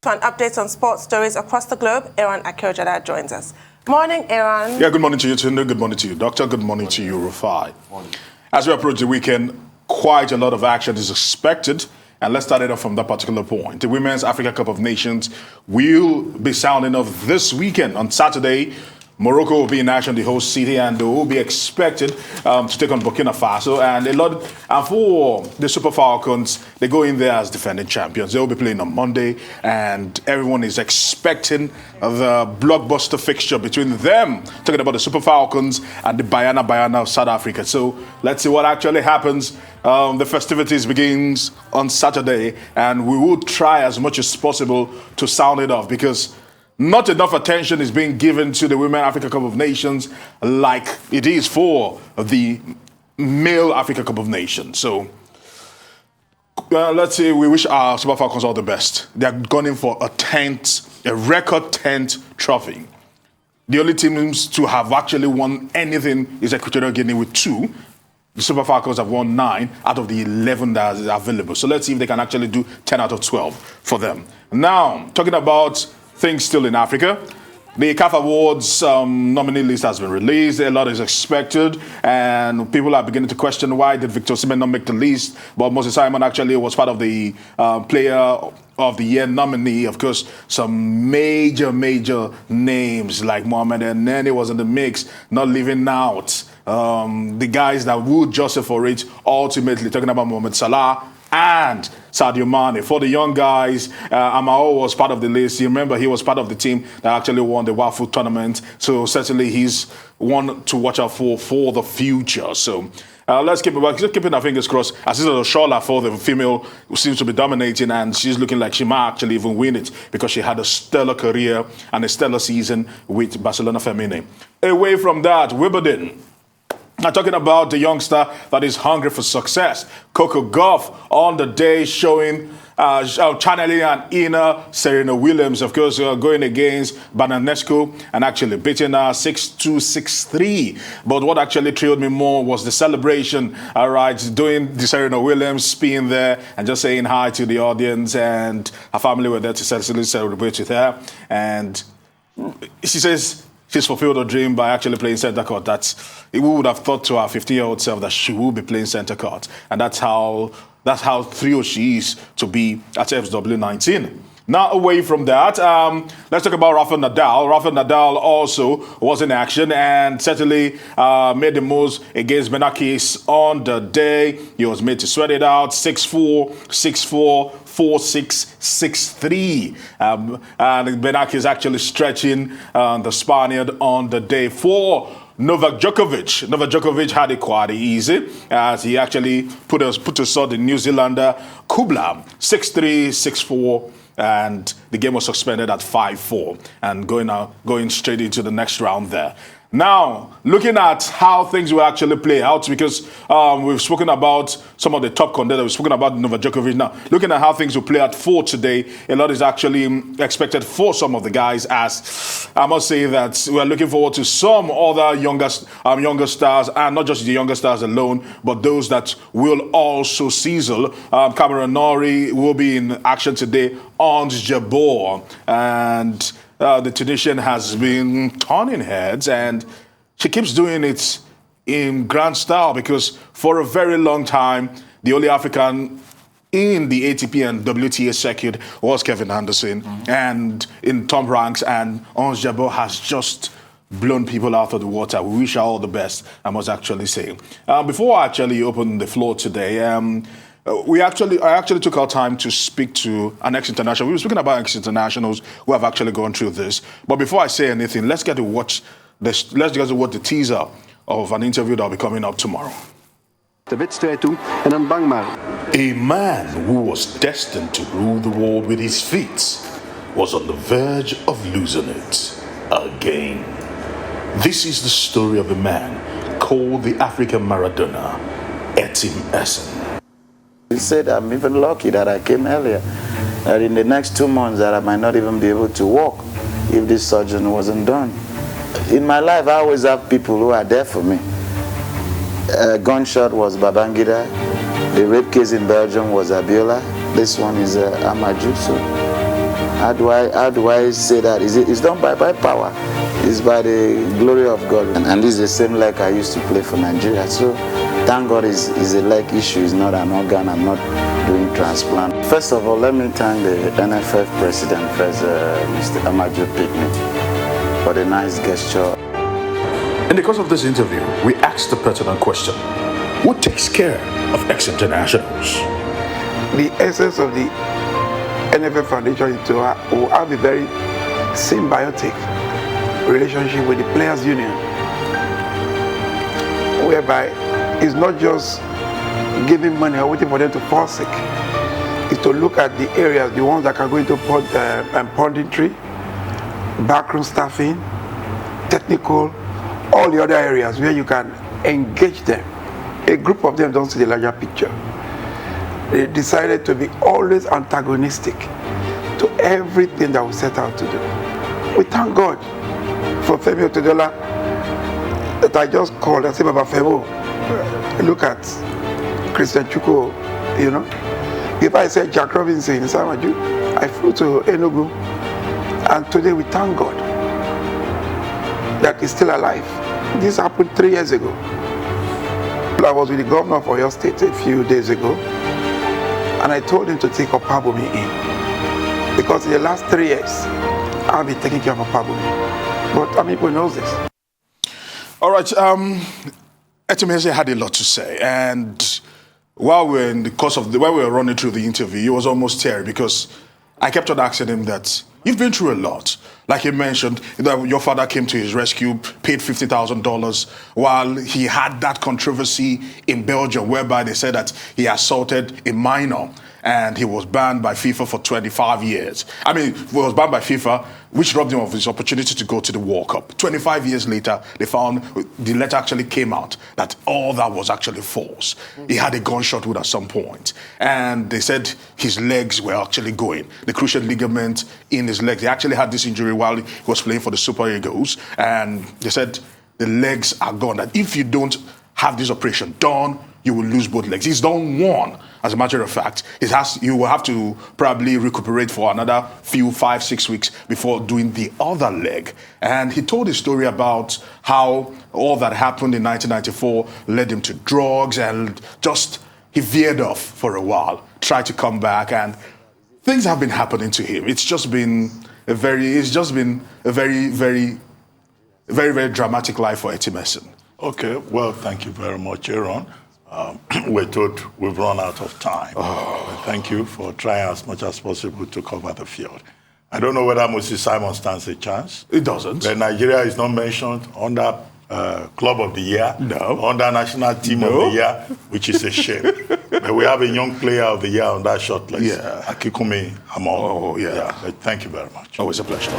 For an update on sports stories across the globe, Aaron Akirojada joins us. Morning, Aaron. Yeah, good morning to you, Tunde. Good morning to you, Doctor. Good morning to you, Rufai. As we approach the weekend, quite a lot of action is expected. And let's start it off from that particular point. The Women's Africa Cup of Nations will be sounding off this weekend. On Saturday, Morocco will be in action, the host city, and they will be expected to take on Burkina Faso. And for the Super Falcons, they go in there as defending champions. They will be playing on Monday, and everyone is expecting the blockbuster fixture between them, talking about the Super Falcons and the Bayana of South Africa. So let's see what actually happens. The festivities begins on Saturday, and we will try as much as possible to sound it off, because not enough attention is being given to the Women Africa Cup of Nations like it is for the Male Africa Cup of Nations. So let's say we wish our Super Falcons all the best. They are going for a record 10th trophy. The only teams to have actually won anything is Equatorial Guinea with 2. The Super Falcons have won 9 out of the 11 that is available. So let's see if they can actually do 10 out of 12 for them. Now, talking about things still in Africa, the CAF Awards nominee list has been released. A lot is expected, and people are beginning to question why did Victor Osimhen not make the list. But Moses Simon actually was part of the Player of the Year nominee. Of course, some major names like Mohamed Nene was in the mix, not leaving out the guys that would justify for it. Ultimately, talking about Mohamed Salah and Sadio Mane. For the young guys, Amao was part of the list. You remember he was part of the team that actually won the WAFU tournament. So certainly he's one to watch out for the future. So let's keep keeping our fingers crossed. As Oshola for the female, who seems to be dominating, and she's looking like she might actually even win it because she had a stellar career and a stellar season with Barcelona Femine. Away from that, Wimbledon. Now, talking about the youngster that is hungry for success, Coco Gauff on the day showing, channeling an inner Serena Williams, of course, going against Bananescu and actually beating her 6-2, 6-3. But what actually thrilled me more was the celebration, all right, doing the Serena Williams spin there and just saying hi to the audience, and her family were there to celebrate with her. And she says she's fulfilled her dream by actually playing center court. We would have thought to our 15-year-old self that she will be playing center court, and that's how thrilled she is to be at FW19. Now, away from that, let's talk about Rafael Nadal. Rafael Nadal also was in action and certainly made the moves against Benakis on the day. He was made to sweat it out, 6-4, 6-4, 4-6, 6-3. And Benakis actually stretching the Spaniard on the day. For Novak Djokovic had it quite easy as he actually put aside the New Zealander Kubla, 6-3, 6-4. And the game was suspended at 5-4 and going straight into the next round there. Now, looking at how things will actually play out, because we've spoken about some of the top contenders, we've spoken about Novak Djokovic. Now, looking at how things will play out for today, a lot is actually expected for some of the guys, as I must say that we're looking forward to some other younger stars, and not just the younger stars alone, but those that will also sizzle. Cameron Norrie will be in action today, Ons Jabeur, and the Tunisian has been turning heads, and she keeps doing it in grand style, because for a very long time, the only African in the ATP and WTA circuit was Kevin Anderson, and in top ranks, and Ons Jabeur has just blown people out of the water. We wish her all the best, I must actually say. Before I actually open the floor today, I actually took our time to speak to an ex-international. We were speaking about ex-internationals who have actually gone through this. But before I say anything, let's get to watch the teaser of an interview that will be coming up tomorrow. De wedstrijd toe en dan bang maar. A man who was destined to rule the world with his feet was on the verge of losing it again. This is the story of a man called the African Maradona, Etim Essen. He said, I'm even lucky that I came earlier, that in the next 2 months that I might not even be able to walk if this surgery wasn't done. In my life, I always have people who are there for me. A gunshot was Babangida. The rape case in Belgium was Abiola. This one is Amadou. So How do I say that? It's done by power. It's by the glory of God. And this is the same leg I used to play for Nigeria. So thank God it's a leg issue. It's not an organ. I'm not doing transplant. First of all, let me thank the NFF president, Mr. Amaju Picnic, for the nice gesture. In the course of this interview, we asked the pertinent question: who takes care of ex-internationals? The essence of the NFF Foundation is to have a very symbiotic relationship with the Players Union, whereby it's not just giving money or waiting for them to fall sick. It's to look at the areas, the ones that can go into punditry, backroom staffing, technical, all the other areas where you can engage them. A group of them don't see the larger picture. They decided to be always antagonistic to everything that we set out to do. We thank God for Femi Otedola that I just called and said, Baba Femo, look at Christian Chuko, you know. If I said Jack Robinson in Samaju, I flew to Enugu, and today we thank God that he's still alive. This happened 3 years ago. I was with the governor of Oyo State a few days ago, and I told him to take Opabumi in, because in the last 3 years, I've been taking care of Opabumi. But Amipo knows this. All right, Etimeze had a lot to say, and while we were running through the interview, he was almost teary because I kept on asking him that you've been through a lot. Like he mentioned, that your father came to his rescue, paid $50,000, while he had that controversy in Belgium whereby they said that he assaulted a minor and he was banned by FIFA for 25 years. I mean, he was banned by FIFA, which robbed him of his opportunity to go to the World Cup. 25 years later, they found the letter actually came out that all that was actually false. He had a gunshot wound at some point, and they said his legs were actually going. The cruciate ligament in his legs. He actually had this injury while he was playing for the Super Eagles, and they said the legs are gone. That if you don't have this operation done, you will lose both legs. He's done one, as a matter of fact. You will have to probably recuperate for another 5-6 weeks before doing the other leg. And he told a story about how all that happened in 1994 led him to drugs, and just he veered off for a while, tried to come back, and things have been happening to him. It's just been a very, very dramatic life for Etimeze. Okay, well, thank you very much, Aaron. We're told we've run out of time. Thank you for trying as much as possible to cover the field. I don't know whether Moses Simon stands a chance. It doesn't. But Nigeria is not mentioned under Club of the Year, no. Under National Team of the Year, which is a shame. But we have a young player of the year on that shortlist, Akikume Amon. Oh, yeah. But thank you very much. Always a pleasure.